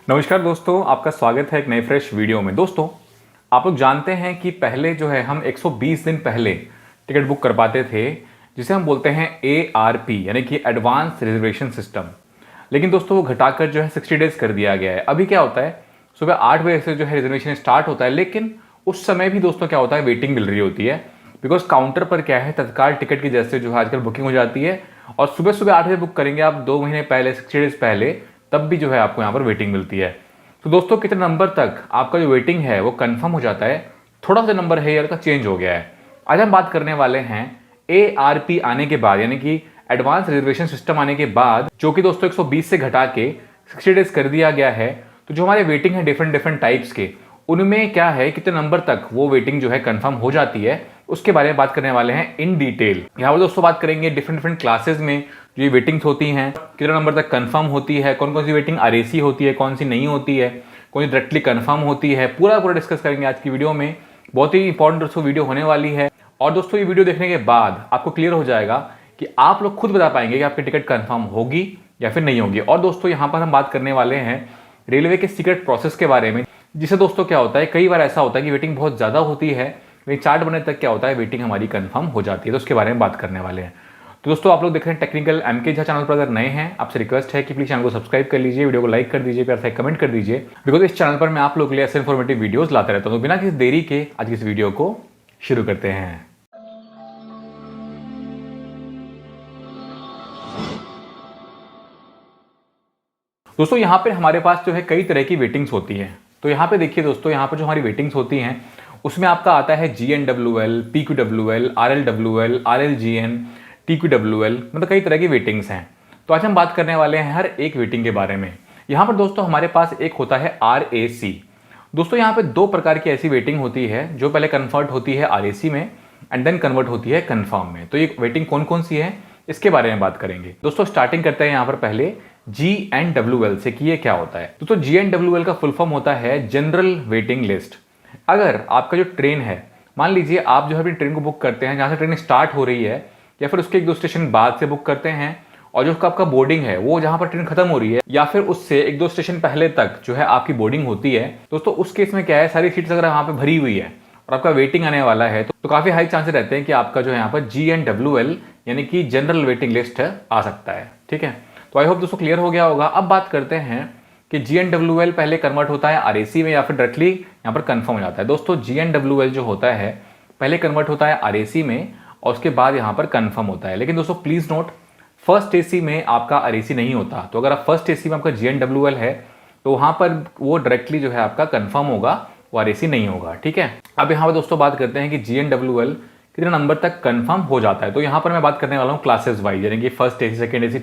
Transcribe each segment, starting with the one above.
नमस्कार दोस्तों, आपका स्वागत है एक नए फ्रेश वीडियो में। दोस्तों, आप लोग जानते हैं कि पहले जो है हम 120 दिन पहले टिकट बुक कर पाते थे, जिसे हम बोलते हैं ARP यानी कि एडवांस रिजर्वेशन सिस्टम। लेकिन दोस्तों वो घटाकर जो है 60 डेज कर दिया गया है। अभी क्या होता है, सुबह 8 बजे से जो है रिजर्वेशन स्टार्ट होता है, लेकिन उस समय भी दोस्तों क्या होता है, वेटिंग मिल रही होती है। बिकॉज काउंटर पर क्या है, तत्काल टिकट की जैसे जो है आजकल बुकिंग हो जाती है और सुबह सुबह 8 बजे बुक करेंगे आप 2 महीने पहले, 60 डेज पहले, तब भी जो है आपको यहाँ पर वेटिंग मिलती है। तो दोस्तों कितने नंबर तक आपका जो वेटिंग है वो कंफर्म हो जाता है, थोड़ा सा नंबर है यार का चेंज हो गया है। आज हम बात करने वाले हैं ARP आने के बाद, यानी कि एडवांस रिजर्वेशन सिस्टम आने के बाद, जो कि दोस्तों 120 से घटा के 60 डेज कर दिया गया है। तो जो हमारे वेटिंग है डिफरेंट डिफरेंट टाइप्स के, उनमें क्या है, कितने नंबर तक वो वेटिंग जो है कंफर्म हो जाती है, उसके बारे में बात करने वाले हैं इन डिटेल। यहाँ पर दोस्तों बात करेंगे डिफरेंट डिफरेंट क्लासेस में जो ये वेटिंग्स होती हैं, कितने नंबर तक कंफर्म होती है, कौन कौन सी वेटिंग RAC होती है, कौन सी नहीं होती है, कौन सी डायरेक्टली कंफर्म होती है, पूरा पूरा डिस्कस करेंगे आज की वीडियो में। बहुत ही इंपॉर्टेंट दोस्तों वीडियो होने वाली है। और दोस्तों ये वीडियो देखने के बाद आपको क्लियर हो जाएगा कि आप लोग खुद बता पाएंगे कि आपकी टिकट कंफर्म होगी या फिर नहीं होगी। और दोस्तों यहाँ पर हम बात करने वाले हैं रेलवे के सीक्रेट प्रोसेस के बारे में, जिसे दोस्तों क्या होता है, कई बार ऐसा होता है कि वेटिंग बहुत ज़्यादा होती है, लेकिन चार्ट बनने तक क्या होता है, वेटिंग हमारी कंफर्म हो जाती है। तो उसके बारे में बात करने वाले हैं। तो दोस्तों आप लोग देख रहे हैं टेक्निकल MK झा चैनल पर। अगर नए हैं, आपसे रिक्वेस्ट है कि प्लीज़ चैनल को सब्सक्राइब कर लीजिए, वीडियो को लाइक कर दीजिए, प्यार से कमेंट कर दीजिए, बिकॉज इस चैनल पर मैं आप लोग के लिए ऐसे इन्फॉर्मेटिव वीडियोस लाते रहता हूँ। तो बिना किसी देरी के आज की इस वीडियो को शुरू करते हैं। दोस्तों यहाँ पे हमारे पास जो है कई तरह की वेटिंग्स होती हैं। तो यहाँ पे देखिए दोस्तों, यहाँ पर जो हमारी वेटिंग्स होती हैं उसमें आपका आता है GNWL, PQWL, RLWL, RLGN, TQWL, मतलब कई तरह की वेटिंग्स हैं। तो आज हम बात करने वाले हैं हर एक वेटिंग के बारे में। यहाँ पर दोस्तों हमारे पास एक होता है RAC। दोस्तों यहाँ पे दो प्रकार की ऐसी वेटिंग होती है, जो पहले कन्वर्ट होती है RAC में एंड देन कन्वर्ट होती है कन्फर्म में। तो ये वेटिंग कौन कौन सी है, इसके बारे में बात करेंगे। दोस्तों स्टार्टिंग करते हैं यहाँ पर पहले GNWL से कि ये क्या होता है। दोस्तों GNWL का फुल फॉर्म होता है जनरल वेटिंग लिस्ट। अगर आपका जो ट्रेन है, मान लीजिए आप जो है अपनी ट्रेन को बुक करते हैं, जहाँ से ट्रेन स्टार्ट हो रही है या फिर उसके 1-2 स्टेशन बाद से बुक करते हैं, और जो आपका बोर्डिंग है वो जहाँ पर ट्रेन खत्म हो रही है या फिर उससे 1-2 स्टेशन पहले तक जो है आपकी बोर्डिंग होती है, दोस्तों उस केस में क्या है, सारी सीट्स अगर वहाँ पे भरी हुई है और आपका वेटिंग आने वाला है, तो काफ़ी हाई चांसेस रहते हैं कि आपका जो है यहाँ पर GNWL यानी कि जनरल वेटिंग लिस्ट आ सकता है। ठीक है, तो आई होप दोस्तों क्लियर हो गया होगा। अब बात करते हैं कि GNWL पहले कन्वर्ट होता है RAC में या फिर डायरेक्टली यहाँ पर कंफर्म हो जाता है। दोस्तों GNWL जो होता है पहले कन्वर्ट होता है RAC में और उसके बाद यहाँ पर कंफर्म होता है। लेकिन दोस्तों प्लीज़ नोट, फर्स्ट AC में आपका RAC नहीं होता। तो अगर आप फर्स्ट AC में आपका GNWL है तो वहाँ पर वो डायरेक्टली जो है आपका कंफर्म होगा, वो RAC नहीं होगा। ठीक है, अब यहाँ पर दोस्तों बात करते हैं कि GNWL कितने नंबर तक कंफर्म हो जाता है। तो यहाँ पर मैं बात करने वाला हूँ क्लासेस वाइज, यानी कि first AC, second AC,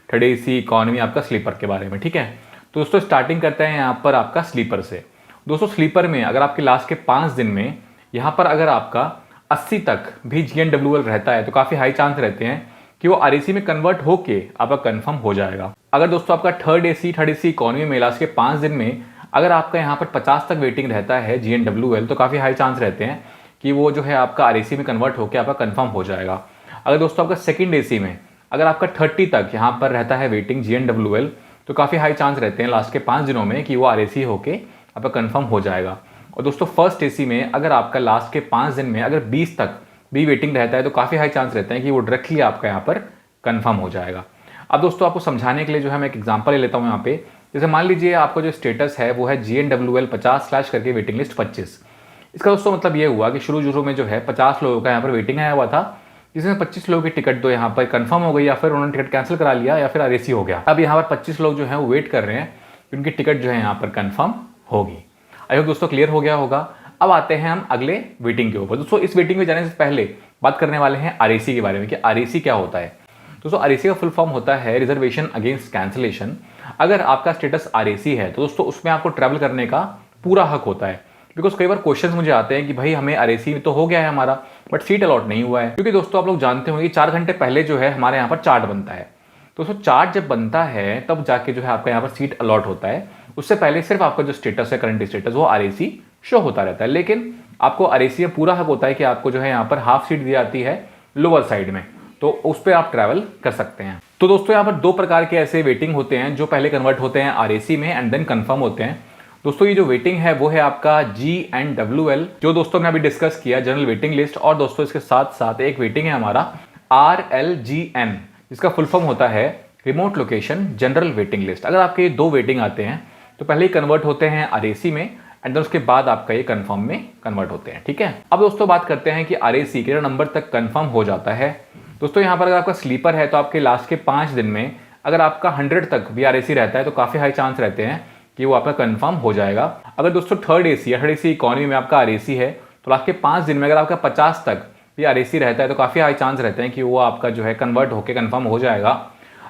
third AC, economy, आपका स्लीपर के बारे में। ठीक है, तो दोस्तों स्टार्टिंग करते हैं यहाँ पर आपका स्लीपर से। दोस्तों स्लीपर में अगर आपके लास्ट के 5 दिन में यहाँ पर अगर आपका 80 तक भी GNWL रहता है, तो काफ़ी हाई चांस रहते हैं कि वो RAC में कन्वर्ट होके आपका कंफर्म हो जाएगा। अगर दोस्तों आपका थर्ड AC इकॉनमी में लास्ट के 5 दिन में अगर आपका यहाँ पर 50 तक वेटिंग रहता है GNWL, तो काफ़ी हाई चांस रहते हैं कि वो जो है आपका RAC में कन्वर्ट होकर आपका कंफर्म हो जाएगा। अगर दोस्तों आपका सेकेंड AC में अगर आपका 30 तक यहाँ पर रहता है वेटिंग GNWL, तो काफ़ी हाई चांस रहते हैं लास्ट के 5 दिनों में कि वो RAC होके आपका कंफर्म हो जाएगा। और दोस्तों फर्स्ट AC में अगर आपका लास्ट के 5 दिन में अगर 20 तक भी वेटिंग रहता है, तो काफ़ी हाई चांस रहते हैं कि वो डायरेक्टली आपका यहाँ पर कंफर्म हो जाएगा। अब दोस्तों आपको समझाने के लिए जो है मैं एक एग्जांपल ले लेता हूँ यहाँ पे। जैसे मान लीजिए आपका जो स्टेटस है वो है GNWL 50/ करके वेटिंग लिस्ट 25। इसका दोस्तों मतलब ये हुआ कि शुरू में जो है 50 लोगों का यहाँ पर वेटिंग आया हुआ था, जिसमें 25 लोगों की टिकट तो यहाँ पर कंफर्म हो गई या फिर उन्होंने टिकट कैंसिल करा लिया या फिर RAC हो गया। अब यहाँ पर 25 लोग जो हैं वो वेट कर रहे हैं कि उनकी टिकट जो है यहाँ पर कंफर्म होगी। आई होप दोस्तों क्लियर हो गया होगा। अब आते हैं हम अगले वेटिंग के ऊपर। दोस्तों इस वेटिंग में जाने से पहले बात करने वाले हैं RAC के बारे में कि RAC क्या होता है। दोस्तों RAC का फुल फॉर्म होता है रिजर्वेशन अगेंस्ट कैंसिलेशन। अगर आपका स्टेटस RAC है तो दोस्तों उसमें आपको ट्रैवल करने का पूरा हक होता है। बिकॉज कई बार क्वेश्चंस मुझे आते हैं कि भाई हमें RAC तो हो गया है हमारा, बट सीट अलॉट नहीं हुआ है। क्योंकि दोस्तों आप लोग जानते होंगे 4 घंटे पहले जो है हमारे यहाँ पर चार्ट बनता है। दोस्तों चार्ट जब बनता है तब जाके जो है आपका यहाँ पर सीट अलॉट होता है। उससे पहले सिर्फ आपका जो स्टेटस है, करंट स्टेटस, वो RAC शो होता रहता है। लेकिन आपको RAC में पूरा हक होता है कि आपको जो है यहाँ पर हाफ सीट दी जाती है लोअर साइड में। तो उस पर आप ट्रैवल कर सकते हैं। तो दोस्तों यहाँ पर दो प्रकार के ऐसे वेटिंग होते हैं जो पहले कन्वर्ट होते हैं RAC में एंड देन कन्फर्म होते हैं। दोस्तों ये जो वेटिंग है वो है आपका GNWL, जो दोस्तों हमने अभी डिस्कस किया जनरल वेटिंग लिस्ट। और दोस्तों इसके साथ साथ एक वेटिंग है हमारा RLGN, जिसका फुल फॉर्म होता है remote location general waiting list. अगर आपके ये दो वेटिंग आते हैं तो पहले ही कन्वर्ट होते हैं RAC में एंड देन उसके बाद आपका ये कन्फर्म में कन्वर्ट होते हैं। ठीक है, अब दोस्तों बात करते हैं कि RAC के नंबर तक कन्फर्म हो जाता है। दोस्तों यहाँ पर अगर आपका स्लीपर है तो आपके लास्ट के 5 दिन में अगर आपका 100 तक भी RAC रहता है तो काफ़ी हाई चांस रहते हैं कि वो आपका कंफर्म हो जाएगा। अगर दोस्तों थर्ड AC या थर्ड AC इकोनॉमी में आपका RAC है तो लास्ट के 5 दिन में अगर आपका 50 तक भी RAC रहता है तो काफ़ी हाई चांस रहते हैं कि वो आपका जो है कन्वर्ट होकर कन्फर्म हो जाएगा।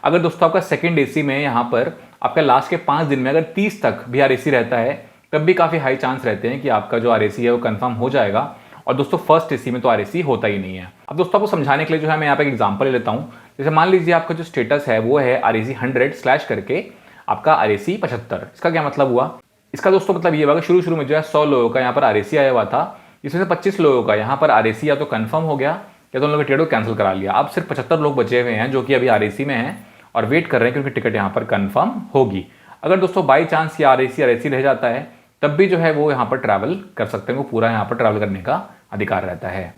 अगर दोस्तों आपका सेकंड AC में यहाँ पर आपका लास्ट के 5 दिन में अगर 30 तक भी RAC रहता है तब भी काफ़ी हाई चांस रहते हैं कि आपका जो RAC है वो कंफर्म हो जाएगा। और दोस्तों फर्स्ट AC में तो RAC होता ही नहीं है। अब दोस्तों आपको समझाने के लिए जो है मैं यहाँ पे एक एग्जांपल ले लेता हूँ। जैसे मान लीजिए आपका जो स्टेटस है वो है RAC 100 स्लैश करके आपका RAC 75। इसका क्या मतलब हुआ? इसका दोस्तों मतलब ये हुआ कि शुरू में जो है 100 लोगों का यहाँ पर RAC आया हुआ था, जिसमें से 25 लोगों का यहाँ पर RAC या तो कन्फर्म हो गया या तो उन लोगों के टिकट को कैंसिल करा लिया। अब सिर्फ 75 लोग बचे हुए हैं जो कि अभी RAC में हैं और वेट कर रहे हैं कि उनकी टिकट यहाँ पर कन्फर्म होगी। अगर दोस्तों बाई चांस ये RAC रह जाता है तब भी जो है वो यहाँ पर ट्रैवल कर सकते हैं, वो पूरा यहाँ पर ट्रैवल करने का अधिकार रहता है।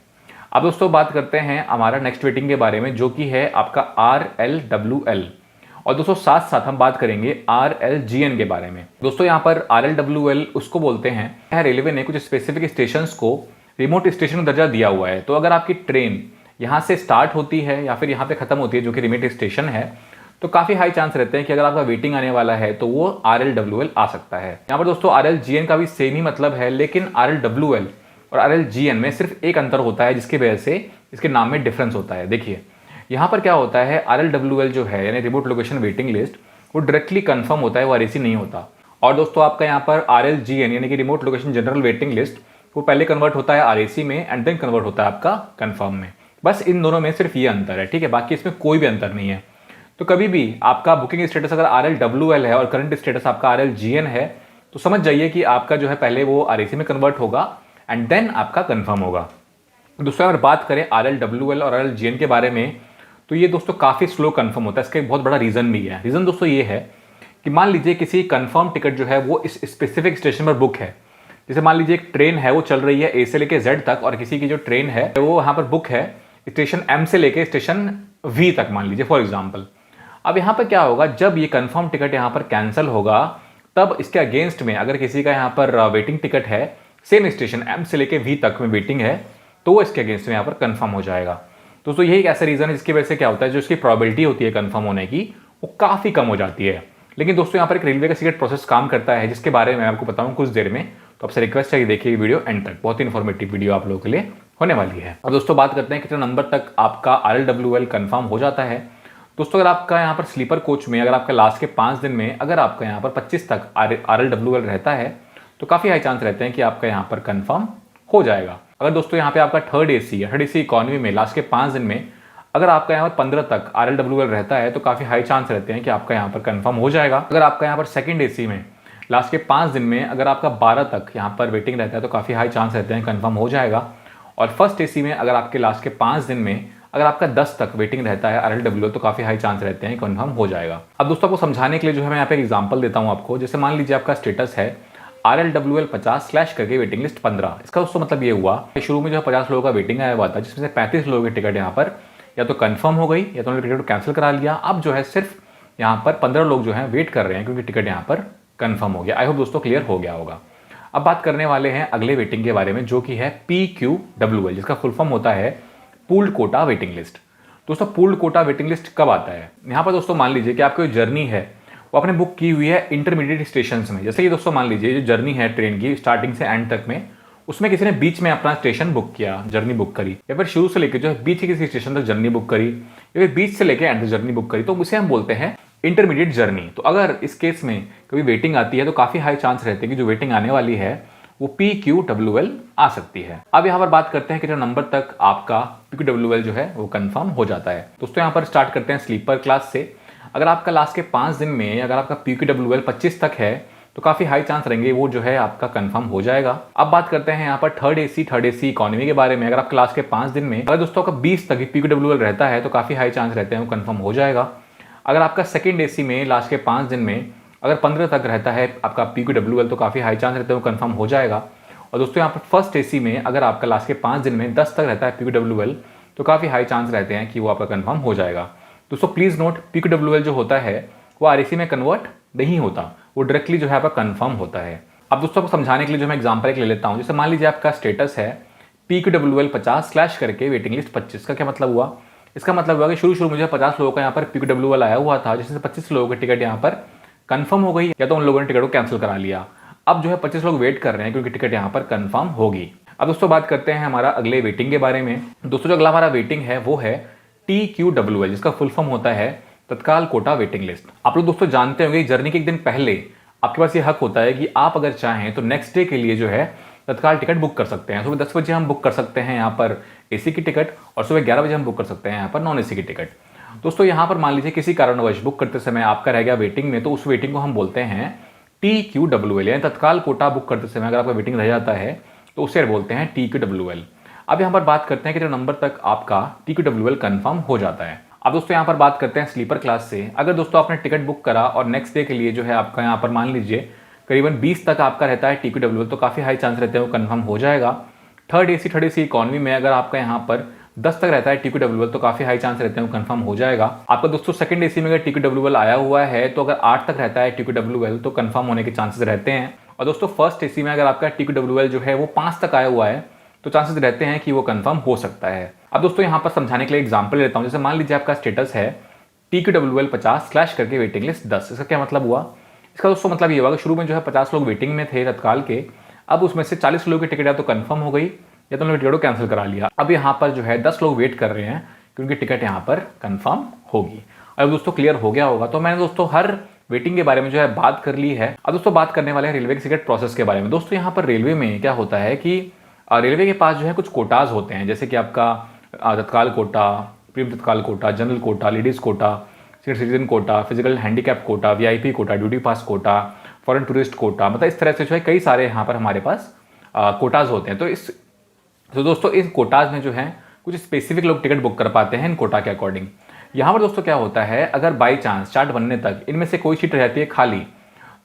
अब दोस्तों बात करते हैं हमारा नेक्स्ट वेटिंग के बारे में जो कि है आपका RLWL। और दोस्तों साथ साथ हम बात करेंगे RLGN के बारे में। दोस्तों यहाँ पर RLWL उसको बोलते हैं, रेलवे ने कुछ स्पेसिफिक स्टेशंस को रिमोट स्टेशन का दर्जा दिया हुआ है। तो अगर आपकी ट्रेन यहाँ से स्टार्ट होती है या फिर यहाँ पे खत्म होती है जो कि रिमोट स्टेशन है तो काफ़ी हाई चांस रहते हैं कि अगर आपका वेटिंग आने वाला है तो वो RLWL आ सकता है। यहाँ पर दोस्तों RLGN का भी सेम ही मतलब है, लेकिन RLWL और RLGN में सिर्फ एक अंतर होता है जिसकी वजह से इसके नाम में डिफरेंस होता है। देखिए यहाँ पर क्या होता है, RLWL जो है यानी रिमोट लोकेशन वेटिंग लिस्ट वो डायरेक्टली कंफर्म होता है, वो RAC नहीं होता। और दोस्तों आपका यहाँ पर RLGN यानी कि remote location general waiting list वो पहले कन्वर्ट होता है RAC में एंड देन कन्वर्ट होता है आपका कंफर्म में। बस इन दोनों में सिर्फ ये अंतर है, ठीक है, बाकी इसमें कोई भी अंतर नहीं है। तो कभी भी आपका बुकिंग स्टेटस अगर RLWL है और करंट स्टेटस आपका RLGN है तो समझ जाइए कि आपका जो है पहले वो RAC में कन्वर्ट होगा एंड देन आपका कंफर्म होगा। दूसरा अगर बात करें RLWL और RLGN के बारे में तो ये दोस्तों काफ़ी स्लो कंफर्म होता है। इसका एक बहुत बड़ा रीज़न भी है। रीज़न दोस्तों ये है कि मान लीजिए किसी कंफर्म टिकट जो है वो इस स्पेसिफिक स्टेशन पर बुक है। जैसे मान लीजिए एक ट्रेन है वो चल रही है A से लेके Z तक और किसी की जो ट्रेन है वो यहाँ पर बुक है स्टेशन M से लेके स्टेशन V तक मान लीजिए फॉर एग्जाम्पल। अब यहाँ पर क्या होगा, जब ये कंफर्म टिकट यहाँ पर कैंसिल होगा तब इसके अगेंस्ट में अगर किसी का यहाँ पर वेटिंग टिकट है सेम स्टेशन M से लेके V तक में वेटिंग है तो वो इसके अगेंस्ट में यहाँ पर कंफर्म हो जाएगा। दोस्तों यही एक ऐसा रीज़न है जिसकी वजह से क्या होता है, जो इसकी प्रोबेबिलिटी होती है कंफर्म होने की वो काफ़ी कम हो जाती है। लेकिन दोस्तों यहाँ पर एक रेलवे का सीक्रेट प्रोसेस काम करता है जिसके बारे में मैं आपको बताऊँ कुछ देर में। तो आपसे रिक्वेस्ट है कि देखिए वीडियो एंड तक, बहुत ही इन्फॉर्मेटिव वीडियो आप लोगों के लिए होने वाली है। अब दोस्तों बात करते हैं कितने नंबर तक आपका RLWL कंफर्म हो जाता है। दोस्तों अगर आपका यहाँ पर स्लीपर कोच में अगर आपका लास्ट के 5 दिन में अगर आपका यहाँ पर 25 तक RLWL रहता है तो काफ़ी हाई चांस रहते हैं कि आपका यहाँ पर कंफर्म हो जाएगा। अगर दोस्तों यहाँ पे आपका थर्ड AC या थर्ड AC इकोनॉमी में लास्ट के 5 दिन में अगर आपका यहाँ पर 15 तक RLWL रहता है तो काफ़ी हाई चांस रहते हैं कि आपका यहाँ पर कंफर्म हो जाएगा। अगर आपका यहाँ पर सेकंड AC में लास्ट के 5 दिन में अगर आपका 12 तक यहाँ पर वेटिंग रहता है तो काफ़ी हाई चांस रहते हैं कंफर्म हो जाएगा। और फर्स्ट AC में अगर आपके लास्ट के 5 दिन में अगर आपका 10 तक वेटिंग रहता है RLWL तो काफ़ी हाई चांस रहते हैं कंफर्म हो जाएगा। अब दोस्तों आपको समझाने के लिए जो है मैं यहाँ पे एग्जांपल देता हूँ आपको। जैसे मान लीजिए आपका स्टेटस है RLWL 50 स्लैश करके वेटिंग लिस्ट 15। इसका दोस्तों मतलब ये हुआ कि शुरू में जो है 50 लोगों का वेटिंग आया हुआ था जिसमें से 35 लोगों की टिकट यहाँ पर या तो कंफर्म हो गई या तो उन्होंने टिकट को कैंसिल करा लिया। अब जो है सिर्फ यहाँ पर 15 लोग जो हैं वेट कर रहे हैं क्योंकि टिकट यहाँ पर कंफर्म हो गया। आई होप दोस्तों क्लियर हो गया होगा। अब बात करने वाले हैं अगले वेटिंग के बारे में जो कि है PQWL, जिसका फुल फॉर्म होता है पूल्ड कोटा वेटिंग लिस्ट। दोस्तों पूल्ड कोटा वेटिंग लिस्ट कब आता है? यहाँ पर दोस्तों मान लीजिए कि आपकी जर्नी है वो आपने बुक की हुई है इंटरमीडिएट स्टेशन में। जैसे कि दोस्तों मान लीजिए जो जर्नी है ट्रेन की स्टार्टिंग से एंड तक में उसमें किसी ने बीच में अपना स्टेशन बुक किया, जर्नी बुक करी, या फिर शुरू से लेकर जो है बीच के किसी स्टेशन तक जर्नी बुक करी या फिर बीच से लेकर एंड तक जर्नी बुक करी, तो उसे हम बोलते हैं इंटरमीडिएट जर्नी। तो अगर इस केस में कभी वेटिंग आती है तो काफ़ी हाई चांस रहते हैं कि जो वेटिंग आने वाली है वो PQWL आ सकती है। अब यहाँ पर बात करते हैं कितने नंबर तक आपका PQWL जो है वो कंफर्म हो जाता है। दोस्तों यहाँ पर स्टार्ट करते हैं स्लीपर क्लास से। अगर आपका लास्ट के 5 दिन में अगर आपका PQWL 25 तक है तो काफ़ी हाई चांस रहेंगे वो जो है आपका कंफर्म हो जाएगा। अब बात करते हैं यहाँ पर थर्ड एसी इकोनॉमी के बारे में। अगर आप क्लास के 5 दिन में अगर दोस्तों आपका 20 तक PQWL रहता है तो काफ़ी हाई चांस रहते हैं वो कंफर्म हो जाएगा। अगर आपका सेकंड एसी में लास्ट के 5 दिन में अगर 15 तक रहता है आपका PQWL तो काफ़ी हाई चांस रहते हैं वो कंफर्म हो जाएगा। और दोस्तों यहाँ पर फर्स्ट एसी में अगर आपका लास्ट के 5 दिन में 10 तक रहता है PQWL तो काफ़ी हाई चांस रहते हैं कि वो आपका कंफर्म हो जाएगा। दोस्तों प्लीज़ नोट, PQWL जो होता है वो RAC में कन्वर्ट नहीं होता, वो डायरेक्टली जो है आपका कंफर्म होता है। अब दोस्तों आपको समझाने के लिए जो मैं एग्जांपल एक ले लेता हूँ। जैसे मान लीजिए आपका स्टेटस है PQWL 50 स्लैश करके वेटिंग लिस्ट 25 का क्या मतलब हुआ? इसका मतलब हुआ कि शुरू मुझे 50 लोगों का यहाँ पर PQWL आया हुआ था, जिसमें 25 लोगों की टिकट यहाँ पर कंफर्म हो गई या तो उन लोगों ने टिकट को कैंसिल करा लिया। अब जो है 25 लोग वेट कर रहे हैं क्योंकि टिकट यहाँ पर कंफर्म होगी। अब दोस्तों बात करते हैं हमारा अगले वेटिंग के बारे में। दोस्तों जो अगला हमारा वेटिंग है वो है TQWL, जिसका फुल फॉर्म होता है तत्काल कोटा वेटिंग लिस्ट। आप लोग दोस्तों जानते होंगे जर्नी के एक दिन पहले आपके पास ये हक होता है कि आप अगर चाहें तो नेक्स्ट डे के लिए जो है तत्काल टिकट बुक कर सकते हैं। सुबह 10 बजे हम बुक कर सकते हैं यहाँ पर एसी की टिकट और सुबह 11 बजे हम बुक कर सकते हैं यहाँ पर नॉन एसी की टिकट। दोस्तों यहाँ पर मान लीजिए किसी कारणवश बुक करते समय आपका रह गया वेटिंग में, तो उस वेटिंग को हम बोलते हैं TQWL, यानी तत्काल कोटा बुक करते समय अगर आपका वेटिंग रह जाता है तो उसे बोलते हैं TQWL। अब यहाँ पर बात करते हैं कि कितने नंबर तक आपका TQWL कंफर्म हो जाता है। अब दोस्तों यहाँ पर बात करते हैं स्लीपर क्लास से। अगर दोस्तों आपने टिकट बुक करा और नेक्स्ट डे के लिए जो है आपका यहाँ पर मान लीजिए करीबन 20 तक आपका रहता है TQWL, तो काफ़ी हाई चांस रहते हैं वो कंफर्म हो जाएगा। थर्ड एसी इकोनॉमी में अगर आपका यहाँ पर 10 तक रहता है TQWL तो काफ़ी हाई चांस रहते हैं वो कंफर्म हो जाएगा। आपका दोस्तों सेकंड एसी में अगर TQWL आया हुआ है तो अगर 8 तक रहता है TQWL तो कंफर्म होने के चांसेस रहते हैं। और दोस्तों फर्स्ट एसी में अगर आपका TQWL जो है वो 5 तक आया हुआ है तो चांसेस रहते हैं कि वो कंफर्म हो सकता है। अब दोस्तों यहाँ पर समझाने के लिए एग्जांपल लेता हूँ। जैसे मान लीजिए आपका स्टेटस है TQWL 50 स्लैश करके वेटिंग लिस्ट 10। इसका क्या मतलब हुआ? इसका दोस्तों मतलब ये हुआ कि शुरू में जो है 50 लोग वेटिंग में थे तत्काल के, अब उसमें से 40 लोगों की टिकट या तो कंफर्म हो गई या तो उन्होंने टिकट को कैंसिल करा लिया। अब यहाँ पर जो है 10 लोग वेट कर रहे हैं क्योंकि टिकट यहाँ पर कंफर्म होगी। अब दोस्तों क्लियर हो गया होगा। तो मैंने दोस्तों हर वेटिंग के बारे में जो है बात कर ली है। अब दोस्तों बात करने वाले हैं रेलवे के टिकट प्रोसेस के बारे में। दोस्तों यहाँ पर रेलवे में क्या होता है कि रेलवे के पास जो है कुछ कोटाज होते हैं, जैसे कि आपका तत्काल quota, premium tatkal quota, general quota, ladies quota, senior citizen quota, physical handicap quota, VIP quota, duty pass quota, foreign tourist quota, मतलब इस तरह से जो है कई सारे यहाँ पर हमारे पास कोटाज होते हैं। तो दोस्तों इस कोटाज में जो है कुछ स्पेसिफिक लोग टिकट बुक कर पाते हैं इन कोटा के अकॉर्डिंग। यहाँ पर दोस्तों क्या होता है, अगर बाई चांस चार्ट बनने तक इनमें से कोई सीट रहती है खाली,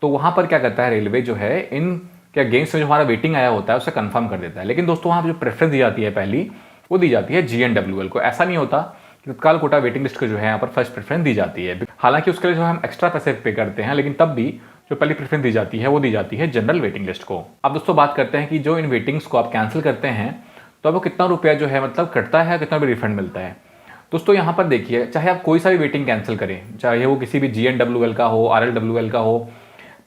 तो वहाँ पर क्या करता है रेलवे जो है इन के अगेंस्ट में जो हमारा वेटिंग आया होता है उसे कंफर्म कर देता है। लेकिन दोस्तों वहाँ पर जो प्रेफरेंस दी जाती है पहली, वो दी जाती है GNWL को। ऐसा नहीं होता कि तत्काल कोटा वेटिंग लिस्ट को जो है यहाँ पर फर्स्ट प्रेफरेंस दी जाती है। हालांकि उसके लिए जो हम एक्स्ट्रा पैसे पे करते हैं, लेकिन तब भी जो पहली प्रेफरेंस दी जाती है वो दी जाती है जनरल वेटिंग लिस्ट को। अब दोस्तों बात करते हैं कि जो इन वेटिंग्स को आप कैंसिल करते हैं तो आपको कितना रुपया जो है मतलब कटता है, कितना भी रिफंड मिलता है। दोस्तों यहाँ पर देखिए, चाहे आप कोई सा भी वेटिंग कैंसिल करें, चाहे वो किसी भी GNWL का हो, RLWL का हो,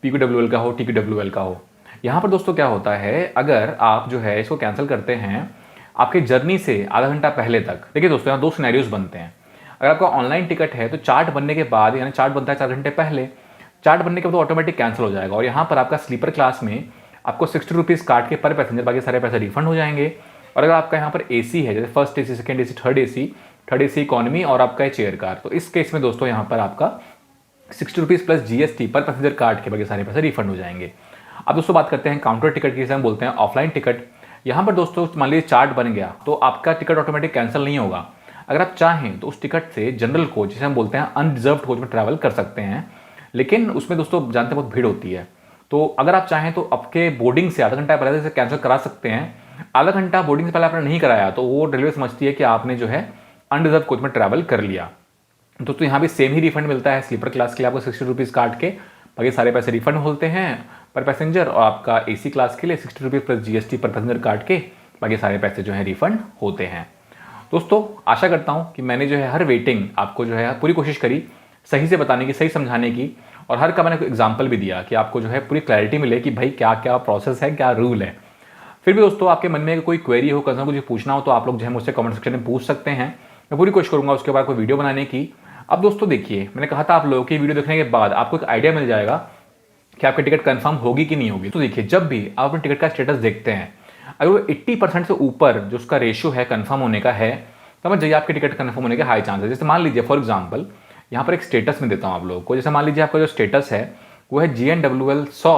PQWL का हो, TQWL का हो, यहाँ पर दोस्तों क्या होता है, अगर आप जो है इसको कैंसिल करते हैं आपके जर्नी से आधा घंटा पहले तक। देखिए दोस्तों यहाँ 2 सिनेरियोज बनते हैं। अगर आपका ऑनलाइन टिकट है तो चार्ट बनने के बाद, यानी चार्ट बनता है 4 घंटे पहले, चार्ट बनने के बाद ऑटोमेटिक कैंसिल हो जाएगा और यहाँ पर आपका स्लीपर क्लास में आपको 60 रुपीज़ काट के पर पैसेंजर बाकी सारे पैसे रिफंड हो जाएंगे। और अगर आपका यहाँ पर AC है, जैसे first AC, second AC, third AC economy और आपका है चेयर कार, तो इस केस में दोस्तों यहाँ पर आपका 60 रुपीज़ प्लस GST पर पैसेंजर काट के बाकी सारे पैसे रिफंड हो जाएंगे। अब दोस्तों बात करते हैं काउंटर टिकट की, जिसे हम बोलते हैं ऑफलाइन टिकट। यहाँ पर दोस्तों मान लीजिए चार्ट बन गया तो आपका टिकट ऑटोमेटिक कैंसिल नहीं होगा। अगर आप चाहें तो उस टिकट से जनरल कोच, जिसे हम बोलते हैं अनरिजर्व्ड कोच में ट्रैवल कर सकते हैं, लेकिन उसमें दोस्तों जानते हैं बहुत भीड़ होती है। तो अगर आप चाहें तो आपके बोर्डिंग से आधा घंटा पहले से कैंसिल करा सकते हैं। आधा घंटा बोर्डिंग से पहले आपने नहीं कराया तो वो रेलवे समझती है कि आपने जो है अनरिजर्व कोच में ट्रैवल कर लिया। दोस्तों यहाँ भी सेम ही रिफंड मिलता है। स्लीपर क्लास के लिए आपको 60 रुपीज़ काट के बाकी सारे पैसे रिफंड होते हैं पर पैसेंजर, और आपका AC क्लास के लिए 60 रुपीज़ प्लस GST पर पैसेंजर काट के बाकी सारे पैसे जो है रिफंड होते हैं। दोस्तों आशा करता हूँ कि मैंने जो है हर वेटिंग आपको जो है पूरी कोशिश करी सही से बताने की, सही समझाने की, और हर का मैंने एग्जाम्पल भी दिया कि आपको जो है पूरी क्लैरिटी मिले कि भाई क्या क्या प्रोसेस है, क्या रूल है। फिर भी दोस्तों आपके मन में कोई क्वेरी हो, कंसर्न, कुछ पूछना हो तो आप लोग जो है मुझसे कमेंट सेक्शन में पूछ सकते हैं। मैं पूरी कोशिश करूँगा उसके बाद कोई वीडियो बनाने की। अब दोस्तों देखिए, मैंने कहा था आप लोगों की वीडियो देखने के बाद आपको एक आइडिया मिल जाएगा कि आपकी टिकट कंफर्म होगी कि नहीं होगी। तो देखिए, जब भी आप अपने टिकट का स्टेटस देखते हैं, अगर वो 80% से ऊपर जो उसका रेशियो है कंफर्म होने का है, समझ जाइए आपकी टिकट कंफर्म होने के हाई चांस है। जैसे मान लीजिए फॉर एग्जांपल यहाँ पर एक स्टेटस में देता हूँ आप लोगों को। जैसे मान लीजिए आपका जो स्टेटस है वो है GNWL 100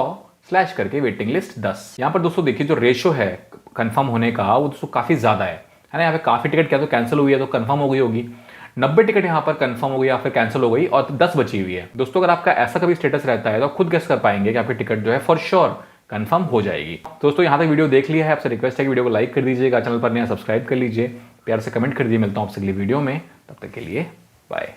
स्लैश करके वेटिंग लिस्ट 10। यहाँ पर दोस्तों देखिए जो रेशो है कंफर्म होने का वो दोस्तों काफ़ी ज़्यादा है ना। यहाँ पे काफ़ी टिकट क्या तो कैंसिल हुई है तो कंफर्म हो गई होगी, 90 टिकट यहाँ पर कंफर्म हो गई या फिर कैंसिल हो गई और 10 बची हुई है। दोस्तों अगर आपका ऐसा कभी स्टेटस रहता है तो आप खुद गेस कर पाएंगे कि आपकी टिकट जो है फॉर श्योर कंफर्म हो जाएगी। दोस्तों यहाँ तक वीडियो देख लिया है, आपसे रिक्वेस्ट है कि वीडियो को लाइक कर दीजिएगा, चैनल पर नया सब्सक्राइब कर लीजिए, प्यार से कमेंट कर दीजिए। मिलता हूँ आपसे अगली वीडियो में, तब तक के लिए बाय।